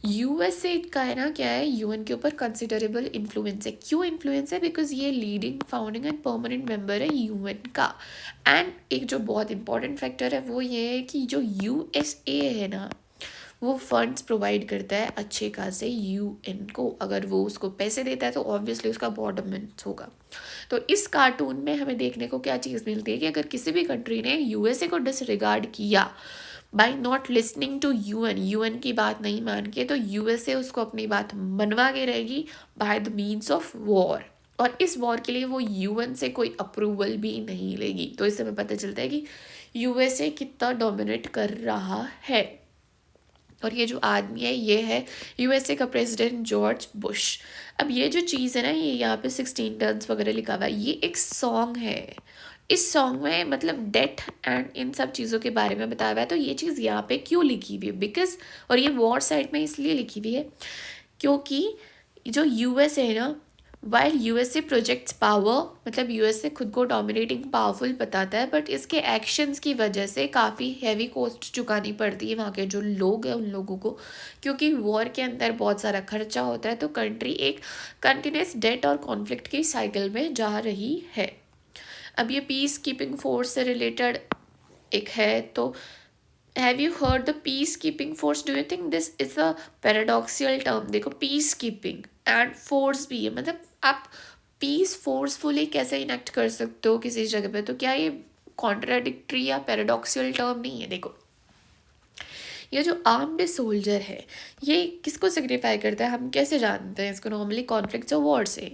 यूएसए का है ना, क्या है, यूएन के ऊपर कंसिडरेबल इन्फ्लुएंस है। क्यों इन्फ्लुएंस है? बिकॉज ये leading founding and permanent member है यूएन का। एंड एक जो बहुत इंपॉर्टेंट फैक्टर है वो ये है कि जो यूएसए है ना, वो फंड्स प्रोवाइड करता है अच्छे खासे यूएन को। अगर वो उसको पैसे देता है तो ऑब्वियसली उसका बॉर्डरमेंट होगा। तो इस कार्टून में हमें देखने को क्या चीज़ मिलती है कि अगर किसी भी कंट्री ने यूएसए को डिसरिगार्ड किया by not listening to UN की बात नहीं मान के, तो यूएसए उसको अपनी बात मनवा के रहेगी by the means of war. और इस वॉर के लिए वो यूएन से कोई अप्रूवल भी नहीं लेगी। तो इससे हमें पता चलता है कि यूएसए कितना डोमिनेट कर रहा है। और ये जो आदमी है ये है यूएसए का प्रेसिडेंट जॉर्ज बुश। अब ये जो चीज़ है ना, ये यहाँ पे 16 टर्न्स वगैरह लिखा हुआ है, ये एक सॉन्ग है। इस सॉन्ग में मतलब डेथ एंड इन सब चीज़ों के बारे में बताया हुआ है। तो ये चीज़ यहाँ पे क्यों लिखी हुई है? बिकॉज, और ये वॉर साइड में इसलिए लिखी हुई है क्योंकि जो यूएस है ना, वाइल यूएसए प्रोजेक्ट्स पावर, मतलब यूएसए खुद को डोमिनेटिंग पावरफुल बताता है, बट इसके एक्शंस की वजह से काफ़ी हैवी कॉस्ट चुकानी पड़ती है वहाँ के जो लोग हैं उन लोगों को, क्योंकि वॉर के अंदर बहुत सारा खर्चा होता है। तो कंट्री एक कंटिन्यूस डेट और कॉन्फ्लिक्ट की साइकिल में जा रही है। अब ये पीस कीपिंग फोर्स से रिलेटेड एक है, तो have you heard the peace keeping force? Do you think this is a paradoxical term? देखो पीस कीपिंग एंड फोर्स भी है, मतलब आप पीस फोर्सफुली कैसे इनेक्ट कर सकते हो किसी जगह पे? तो क्या ये कॉन्ट्राडिक्टरी या पैराडॉक्सियल टर्म नहीं है? देखो ये जो आर्म्ड सोल्जर है ये किसको सिग्निफाई करता है, हम कैसे जानते हैं इसको? नॉर्मली कॉन्फ्लिक्ट्स और वॉर से।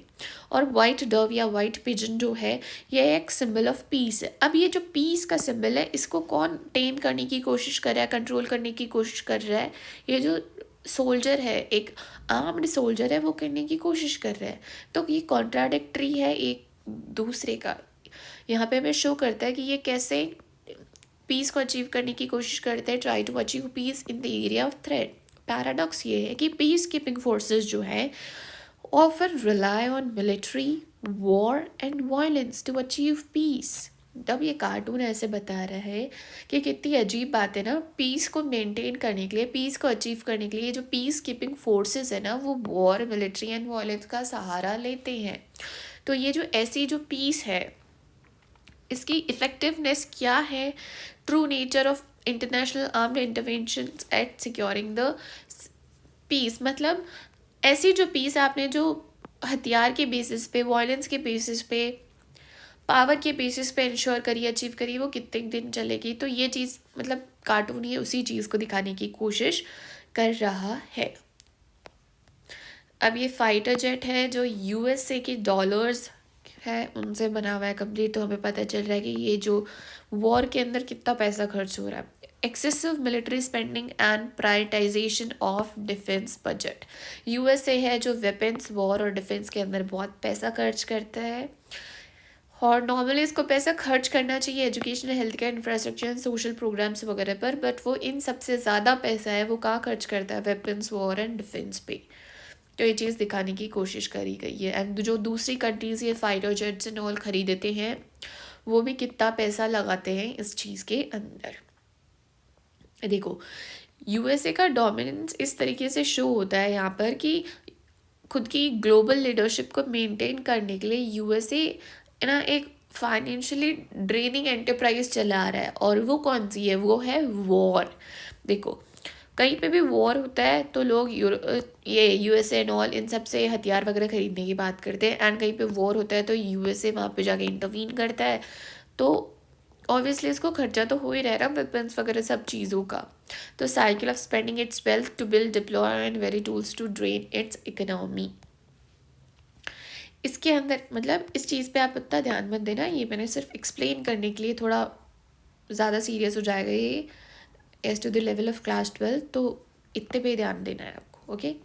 और वाइट डव या वाइट पिजन जो है ये एक सिंबल ऑफ पीस है। अब ये जो पीस का सिंबल है इसको कौन टेम करने की कोशिश कर रहा है, कंट्रोल करने की कोशिश कर रहा है? ये जो सोल्जर है, एक आर्म्ड सोल्जर है, वो करने की कोशिश कर रहा है। तो ये कॉन्ट्राडिक्टरी है एक दूसरे का। यहाँ पे हमें शो करता है कि ये कैसे पीस को अचीव करने की कोशिश करते हैं, try to achieve peace in the area of threat. Paradox ये है कि पीस कीपिंग फोर्सेस जो है ऑफर rely on military war and violence to achieve peace. तब ये कार्टून ऐसे बता रहा है कि कितनी अजीब बात है ना, पीस को मेंटेन करने के लिए, पीस को अचीव करने के लिए जो पीस कीपिंग फोर्सेस है ना, वो वॉर, मिलिट्री एंड वायलेंस का सहारा लेते हैं। तो ये जो ऐसी जो पीस है इसकी इफ़ेक्टिवनेस क्या है? True nature of international armed intervention at securing the peace, मतलब ऐसी जो पीस आपने जो हथियार के बेसिस पे, वायलेंस के बेसिस पे, पावर के बेसिस पे इंश्योर करी, अचीव करी, वो कितने दिन चलेगी? तो ये चीज़ मतलब कार्टून ही उसी चीज़ को दिखाने की कोशिश कर रहा है। अब ये फाइटर जेट है जो यूएसए के डॉलर्स है उनसे बना हुआ है कंप्लीट। तो हमें पता चल रहा है कि ये जो वॉर के अंदर कितना पैसा खर्च हो रहा है। Excessive military spending and prioritisation of defence budget. USA है जो वेपन्स, वॉर और डिफेंस के अंदर बहुत पैसा खर्च करता है। और नॉर्मली इसको पैसा खर्च करना चाहिए education, health care, infrastructure, social programmes वगैरह पर, बट वो इन सबसे ज़्यादा पैसा है वो कहाँ खर्च करता है? वेपन्स, वॉर एंड डिफेंस पे। तो ये चीज़ दिखाने की कोशिश करी गई है। एंड जो दूसरी कंट्रीज़ ये फाइटर जेट्स एंड ऑल खरीदते हैं वो भी कितना पैसा लगाते हैं इस चीज़ के अंदर। देखो यूएसए का डोमिनेंस इस तरीके से शो होता है यहाँ पर कि खुद की ग्लोबल लीडरशिप को मेंटेन करने के लिए यूएसए ना एक फाइनेंशियली ड्रेनिंग एंटरप्राइज चला रहा है। और वो कौन सी है? वो है वॉर। देखो कहीं पे भी वॉर होता है तो लोग ये यूएसए एंड ऑल इन सब से हथियार वगैरह खरीदने की बात करते हैं। एंड कहीं पे वॉर होता है तो यूएसए वहाँ पे जाके इंटरवीन करता है। तो ऑब्वियसली इसको खर्चा तो हो ही रह रहा वेपन्स वगैरह सब चीज़ों का। तो cycle of spending its wealth to build, deploy and very tools to drain its economy. इसके अंदर मतलब इस चीज़ पे आप इतना ध्यान मत देना, ये मैंने सिर्फ एक्सप्लेन करने के लिए, थोड़ा ज़्यादा सीरियस हो जाएगा ये as to the level of class 12, तो इतने पे ध्यान देना है आपको। ओके,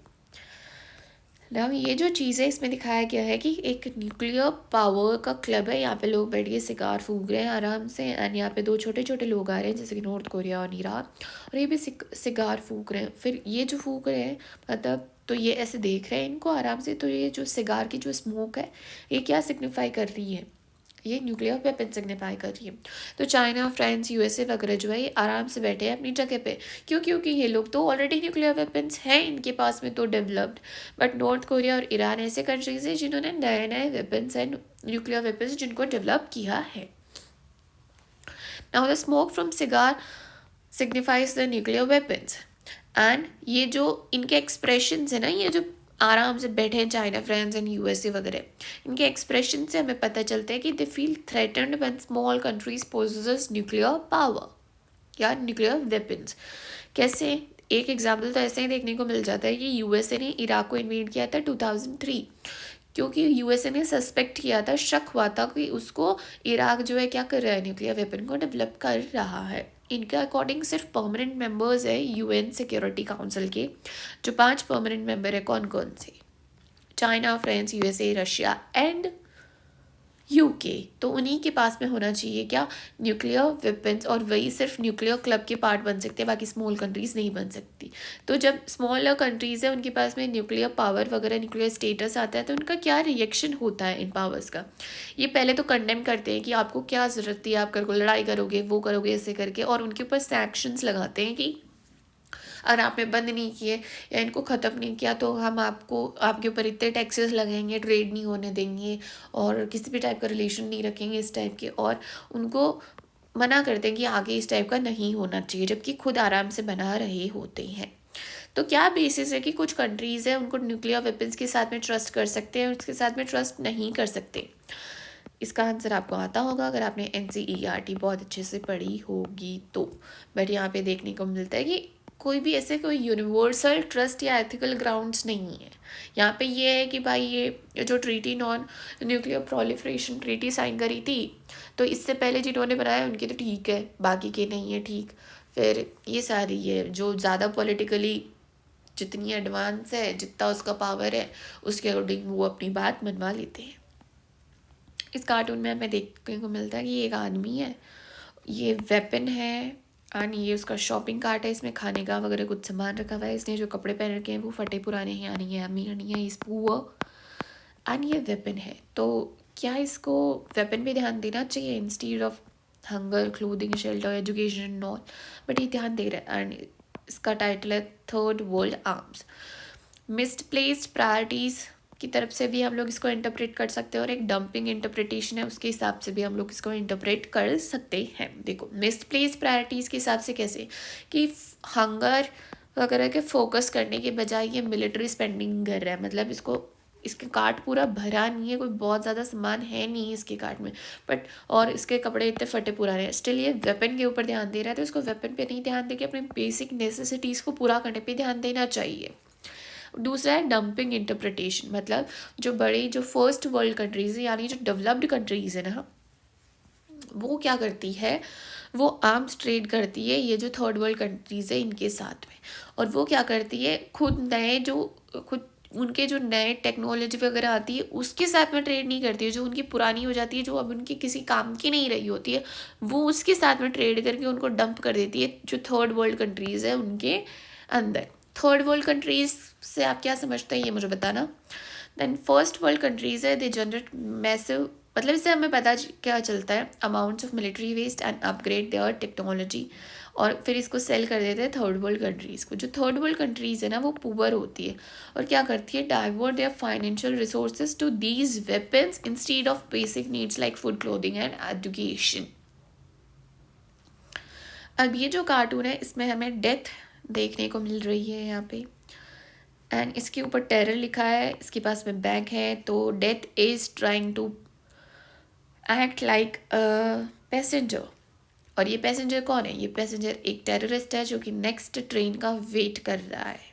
नाउ ये जो चीज़ है इसमें दिखाया गया है कि एक न्यूक्लियर पावर का क्लब है, यहाँ पे लोग बैठ के सिगार फूक रहे हैं आराम से, एंड यहाँ पे दो छोटे छोटे लोग आ रहे हैं जैसे कि नॉर्थ कोरिया और ईरान, और ये भी सिगार फूक रहे हैं। फिर ये जो फूक रहे हैं मतलब, तो ये ऐसे देख रहे हैं इनको आराम से, तो ये जो सिगार की जो स्मोक है ये क्या सिग्निफाई कर रही है, ये न्यूक्लियर वेपन सिग्निफाई कर रही है। तो चाइना, फ्रांस, यूएसए वगैरह जो है ये आराम से बैठे हैं अपनी जगह पे, क्यों? क्योंकि ये लोग तो ऑलरेडी न्यूक्लियर वेपन्स हैं इनके पास में तो डेवलप्ड, बट नॉर्थ कोरिया और ईरान ऐसे कंट्रीज हैं जिन्होंने नए नए वेपन्स एंड न्यूक्लियर वेपन्स जिनको डेवलप किया है। Now the smoke from cigar signifies the nuclear weapons, and ये जो इनके एक्सप्रेशन है ना, ये जो आराम से बैठे हैं चाइना, फ्रांस एंड यूएसए वगैरह, इनके एक्सप्रेशन से हमें पता चलता है कि they feel threatened when small countries possesses nuclear power या न्यूक्लियर वेपन्स। कैसे? एक एग्जाम्पल तो ऐसे ही देखने को मिल जाता है कि यूएसए ने इराक को इन्वेड किया था 2003, क्योंकि यूएसए ने सस्पेक्ट किया था, शक हुआ था कि उसको इराक जो है क्या कर रहा है, न्यूक्लियर वेपन को डेवलप कर रहा है। इनके अकॉर्डिंग सिर्फ परमानेंट मेंबर्स है यूएन सिक्योरिटी काउंसिल के, जो 5 परमानेंट मेंबर है कौन कौन से? China, France, USA, Russia and UK. तो उन्हीं के पास में होना चाहिए क्या, न्यूक्लियर वेपन्स, और वही सिर्फ न्यूक्लियर क्लब के पार्ट बन सकते हैं, बाकी स्मॉल कंट्रीज नहीं बन सकती। तो जब स्मॉलर कंट्रीज है उनके पास में न्यूक्लियर पावर वगैरह, न्यूक्लियर स्टेटस आता है, तो उनका क्या रिएक्शन होता है इन पावर्स का? ये पहले तो कंडेम करते हैं कि आपको क्या ज़रूरत थी, आप कर को लड़ाई करोगे, वो करोगे, ऐसे करके, और उनके ऊपर सैक्शंस लगाते हैं कि अगर आपने बंद नहीं किए या इनको ख़त्म नहीं किया तो हम आपके ऊपर इतने टैक्सेस लगाएंगे, ट्रेड नहीं होने देंगे, और किसी भी टाइप का रिलेशन नहीं रखेंगे इस टाइप के, और उनको मना करते हैं कि आगे इस टाइप का नहीं होना चाहिए, जबकि खुद आराम से बना रहे होते हैं। तो क्या बेसिस है कि कुछ कंट्रीज़ है उनको न्यूक्लियर वेपन्स के साथ में ट्रस्ट कर सकते हैं और उसके साथ में ट्रस्ट नहीं कर सकते? इसका आंसर आपको आता होगा अगर आपने NCERT बहुत अच्छे से पढ़ी होगी तो। बट यहाँ पे देखने को मिलता है कि कोई भी ऐसे कोई यूनिवर्सल ट्रस्ट या एथिकल ग्राउंड्स नहीं है। यहाँ पे ये है कि भाई ये जो treaty non nuclear proliferation treaty sign करी थी, तो इससे पहले जिन्होंने बनाया उनकी तो ठीक है, बाकी के नहीं है ठीक। फिर ये सारी है जो ज़्यादा पॉलिटिकली जितनी एडवांस है, जितना उसका पावर है, उसके अकॉर्डिंग वो अपनी बात मनवा लेते हैं। इस कार्टून में हमें देखने को मिलता है कि एक आदमी है, ये वेपन है, एंड ये उसका शॉपिंग कार्ट है, इसमें खाने का वगैरह कुछ सामान रखा हुआ है। इसने जो कपड़े पहन रखे हैं वो फटे पुराने हैं, यानी है अमीर नहीं है, इस पुअर, एंड ये वेपन है। तो क्या इसको वेपन पे ध्यान देना चाहिए instead of hunger, clothing, shelter, education knoll? But ये ध्यान दे रहा है, एंड इसका टाइटल है third world arms. Misplaced priorities की तरफ से भी हम लोग इसको इंटरप्रेट कर सकते हैं, और एक डंपिंग इंटरप्रिटेशन है उसके हिसाब से भी हम लोग इसको इंटरप्रेट कर सकते हैं। देखो, मिसप्लेस्ड प्रायोरिटीज़ के हिसाब से कैसे कि हंगर वगैरह के फोकस करने के बजाय ये मिलिट्री स्पेंडिंग कर रहा है, मतलब इसके कार्ट पूरा भरा नहीं है, कोई बहुत ज़्यादा सामान है नहीं इसके कार्ट में, बट और इसके कपड़े इतने फटे पुराने हैं, स्टिल ये वेपन के ऊपर ध्यान दे रहा है। तो इसको वेपन पे नहीं ध्यान देके अपने बेसिक नेसेसिटीज़ को पूरा करने पे ध्यान देना चाहिए। दूसरा है डंपिंग इंटरप्रिटेशन, मतलब जो बड़ी जो फर्स्ट वर्ल्ड कंट्रीज़ है, यानी जो डेवलप्ड कंट्रीज़ है ना, वो क्या करती है, वो आर्म्स ट्रेड करती है ये जो थर्ड वर्ल्ड कंट्रीज़ है इनके साथ में, और वो क्या करती है, खुद उनके जो नए टेक्नोलॉजी वगैरह आती है उसके साथ में ट्रेड नहीं करती है, जो उनकी पुरानी हो जाती है, जो अब उनकी किसी काम की नहीं रही होती है, वो उसके साथ में ट्रेड करके उनको डंप कर देती है जो थर्ड वर्ल्ड कंट्रीज़ है उनके अंदर। थर्ड वर्ल्ड कंट्रीज़ से आप क्या समझते हैं ये मुझे बताना। देन फर्स्ट वर्ल्ड कंट्रीज़ है, दे जनरेट मैसिव, मतलब इससे हमें पता क्या चलता है, amounts of military waste and upgrade their technology, और फिर इसको सेल कर देते हैं थर्ड वर्ल्ड कंट्रीज़ को। जो थर्ड वर्ल्ड कंट्रीज़ है ना वो पुअर होती है और क्या करती है, divert their financial resources to these weapons instead of basic needs like food, clothing and education. अब ये जो कार्टून है इसमें हमें डेथ देखने को मिल रही है यहाँ पे, एंड इसके ऊपर टेरर लिखा है, इसके पास में बैग है, तो death is trying to act like passenger. और ये पैसेंजर कौन है, ये पैसेंजर एक टेररिस्ट है जो कि नेक्स्ट ट्रेन का वेट कर रहा है।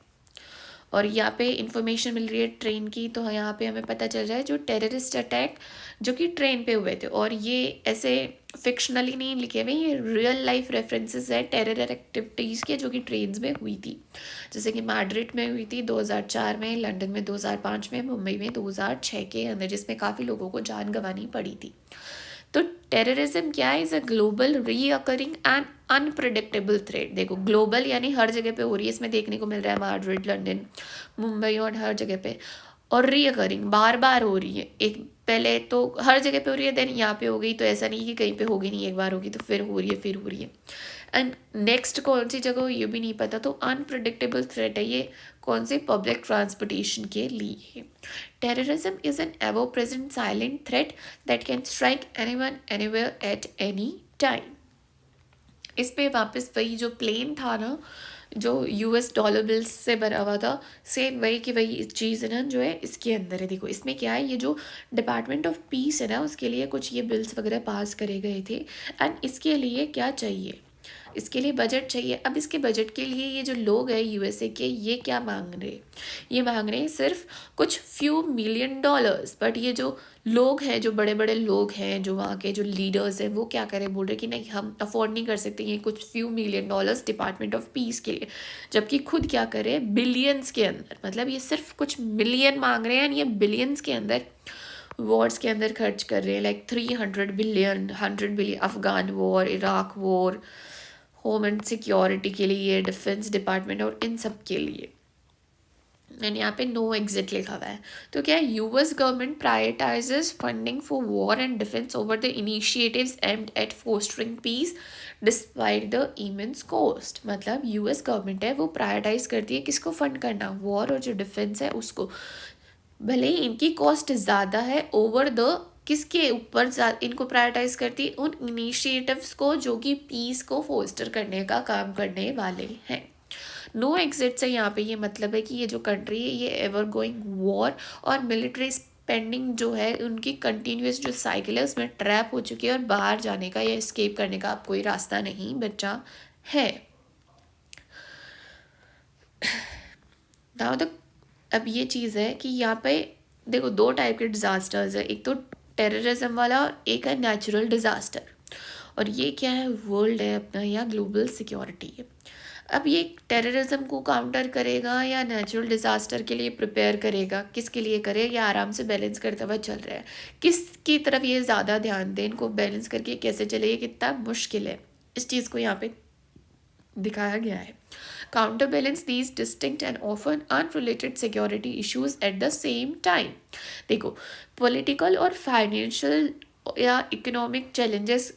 और यहाँ पे इंफॉर्मेशन मिल रही है ट्रेन की, तो यहाँ पे हमें पता चल रहा है जो टेररिस्ट अटैक जो कि ट्रेन पे हुए थे, और ये ऐसे फिक्शनली नहीं लिखे हुए, ये रियल लाइफ रेफरेंसेस है टेरर एक्टिविटीज़ के जो कि ट्रेन्स में हुई थी। जैसे कि मैड्रिड में हुई थी 2004 में, लंदन में 2005 में, मुंबई में 2006 के अंदर, जिसमें काफ़ी लोगों को जान गंवानी पड़ी थी। तो टेररिज्म क्या है? Is a global recurring and unpredictable threat. देखो ग्लोबल यानी हर जगह पे हो रही है, इसमें देखने को मिल रहा है मैड्रिड, लंदन, मुंबई और हर जगह पे, और रीअकरिंग बार बार हो रही है। एक पहले तो हर जगह पे हो रही है, देन यहाँ पे हो गई, तो ऐसा नहीं कि कहीं पे होगी नहीं, एक बार होगी तो फिर हो रही है, फिर हो रही है। एंड नेक्स्ट कौन सी जगह हो ये भी नहीं पता, तो अनप्रिडिक्टेबल थ्रेट है ये कौन से पब्लिक ट्रांसपोर्टेशन के लिए। Terrorism is an ever present silent threat that can strike anyone anywhere at any time. इस पे वापस वही जो प्लेन था ना, जो यूएस डॉलर बिल्स से भरा हुआ था, सेम वही की वही चीज़ है ना जो है इसके अंदर है। देखो इसमें क्या है, ये जो डिपार्टमेंट ऑफ पीस है ना, उसके लिए कुछ ये बिल्स वगैरह पास करे गए थे, एंड इसके लिए क्या चाहिए, इसके लिए बजट चाहिए। अब इसके बजट के लिए ये जो लोग हैं यूएसए के, ये क्या मांग रहे हैं? ये मांग रहे हैं सिर्फ कुछ फ्यू मिलियन डॉलर्स। बट ये जो लोग हैं, जो बड़े बड़े लोग हैं, जो वहाँ के जो लीडर्स हैं, वो क्या करें, बोल रहे कि नहीं हम अफोर्ड नहीं कर सकते ये कुछ few million dollars department of peace के लिए, जबकि खुद क्या करें बिलियंस के अंदर, मतलब ये सिर्फ कुछ मिलियन मांग रहे हैं, ये बिलियंस के अंदर वॉर्स के अंदर खर्च कर रहे हैं, like 300 billion, 100 billion, Afghan war, Iraq war, home and security के लिए, डिफेंस डिपार्टमेंट और इन सब के लिए। एंड यहाँ पे नो एग्जिट लिखा हुआ है। तो क्या US government prioritises funding for war and defence over the initiatives aimed at fostering peace despite the immense cost. मतलब यूएस गवर्नमेंट है वो प्रायोरिटाइज करती है किसको फंड करना, वॉर और जो डिफेंस है उसको, भले ही इनकी कॉस्ट ज़्यादा है ओवर द किसके ऊपर इनको प्रायोरिटाइज करती है, उन इनिशिएटिव्स को जो कि पीस को फोस्टर करने का काम करने वाले हैं। नो एग्जिट से यहाँ पे ये मतलब है कि ये जो कंट्री है ये एवर गोइंग वॉर और मिलिट्री स्पेंडिंग जो है उनकी कंटिन्यूस जो साइकिल है उसमें ट्रैप हो चुकी है, और बाहर जाने का या एस्केप करने का अब कोई रास्ता नहीं बचा है। नाउ द अब ये चीज़ है कि यहाँ पे देखो दो टाइप के डिज़ास्टर्स है, एक तो टेररिज्म वाला और एक है नेचुरल डिज़ास्टर। और ये क्या है, वर्ल्ड है अपना या ग्लोबल सिक्योरिटी है। अब ये टेररिज्म को काउंटर करेगा या नेचुरल डिज़ास्टर के लिए प्रिपेयर करेगा, किसके लिए करे, या आराम से बैलेंस करता हुआ चल रहा है, किसकी तरफ ये ज़्यादा ध्यान दें, इनको बैलेंस करके कैसे चले, ये कितना मुश्किल है, इस चीज़ को यहाँ पे दिखाया गया है। counterbalance these distinct and often unrelated security issues at the same time। देखो पॉलिटिकल और फाइनेंशियल या इकोनॉमिक चैलेंजेस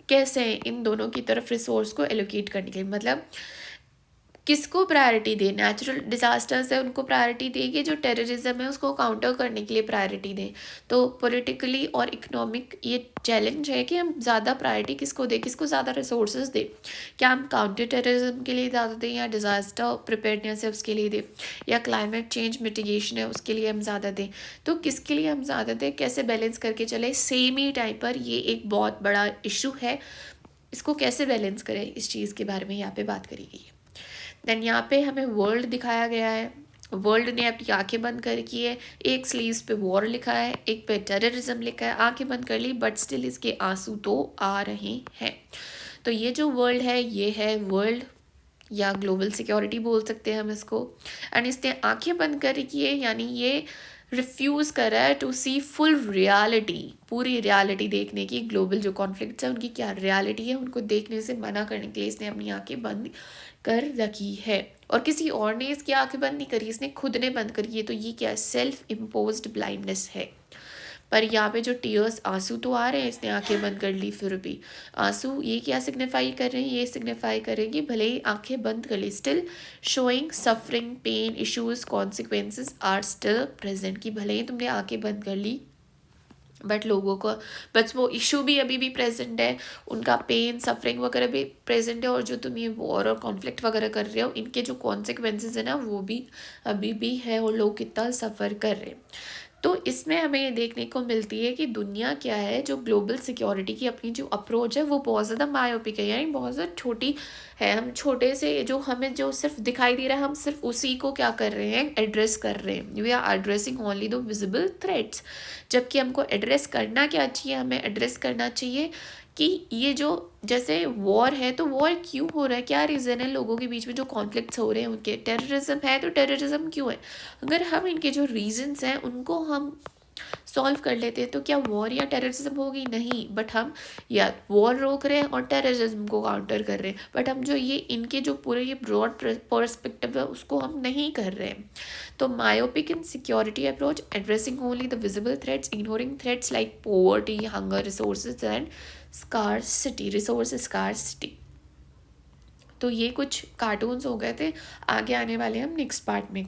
कैसे हैं इन दोनों की तरफ रिसोर्स को एलोकेट करने के लिए, मतलब किसको प्रायोरिटी दें, नेचुरल डिज़ास्टर्स है उनको प्रायोरिटी देंगे, जो टेररिज्म है उसको काउंटर करने के लिए प्रायोरिटी दें। तो पॉलिटिकली और इकोनॉमिक ये चैलेंज है कि हम ज़्यादा प्रायोरिटी किसको दें, किसको ज़्यादा रिसोर्सेज दें, क्या हम काउंटर टेररिज्म के लिए ज़्यादा दें, या डिज़ास्टर प्रिपेयर्डनेस है उसके लिए दें, या क्लाइमेट चेंज मिटिगेशन है उसके लिए हम ज़्यादा दें। तो किसके लिए हम ज़्यादा दें, कैसे बैलेंस करके चले सेम ही टाइम पर, ये एक बहुत बड़ा इशू है। इसको कैसे बैलेंस करें इस चीज़ के बारे में यहाँ पे बात करी गई है। देन यहाँ पे हमें वर्ल्ड दिखाया गया है, वर्ल्ड ने अपनी आंखें बंद कर की है, एक स्लीव्स पे वॉर लिखा है, एक पे टेररिज्म लिखा है, आंखें बंद कर ली बट स्टिल इसके आंसू तो आ रहे हैं। तो ये जो वर्ल्ड है ये है वर्ल्ड या ग्लोबल सिक्योरिटी बोल सकते हैं हम इसको। एंड इसने आंखें बंद कर की है, यानी ये रिफ्यूज़ कर रहा है टू सी फुल रियलिटी, पूरी रियलिटी देखने की, ग्लोबल जो कॉन्फ्लिक्ट्स हैं उनकी क्या रियलिटी है उनको देखने से मना करने के लिए इसने अपनी आंखें बंद कर रखी है। और किसी और ने इसकी आंखें बंद नहीं करी, इसने खुद ने बंद करी है। तो ये क्या है, सेल्फ इम्पोज्ड ब्लाइंडनेस है। पर यहाँ पे जो टीयर्स आंसू तो आ रहे हैं, इसने आंखें बंद कर ली फिर भी आंसू, ये क्या सिग्निफाई कर रहे हैं, ये सिग्निफाई करेंगे भले ही आंखें बंद कर ली, still showing suffering pain issues consequences are still present, कि भले ही तुमने आंखें बंद कर ली बट लोगों को बस वो इशू भी अभी भी प्रेजेंट है, उनका पेन सफरिंग वगैरह भी प्रेजेंट है, और जो तुम ये वॉर और कॉन्फ्लिक्ट वगैरह कर रहे हो इनके जो कॉन्सिक्वेंसेज है ना वो भी अभी भी है, और लोग कितना सफ़र कर रहे हैं। तो इसमें हमें ये देखने को मिलती है कि दुनिया क्या है, जो ग्लोबल सिक्योरिटी की अपनी जो अप्रोच है वो बहुत ज़्यादा मायोपिक है, यानी बहुत ज़्यादा छोटी है। हम छोटे से जो हमें जो सिर्फ दिखाई दे रहा है, हम सिर्फ उसी को क्या कर रहे हैं, एड्रेस कर रहे हैं। We are addressing only the visible threats, जबकि हमको एड्रेस करना क्या चाहिए, हमें एड्रेस करना चाहिए कि ये जो जैसे वॉर है, तो वॉर क्यों हो रहा है, क्या रीज़न है लोगों के बीच में जो कॉन्फ्लिक्ट्स हो रहे हैं उनके, टेररिज्म है तो टेररिज्म क्यों है। अगर हम इनके जो रीजंस हैं उनको हम सॉल्व कर लेते हैं तो क्या वॉर या टेररिज्म होगी, नहीं। बट हम या वॉर रोक रहे हैं और टेररिज्म को काउंटर कर रहे हैं, बट हम जो ये इनके जो पूरे ये ब्रॉड पर्सपेक्टिव है उसको हम नहीं कर रहे हैं। तो myopic in security approach, addressing only the visible threats, ignoring threats like poverty, hunger, resources and scarcity, resource scarcity. तो ये कुछ कार्टून्स हो गए थे, आगे आने वाले हम नेक्स्ट पार्ट में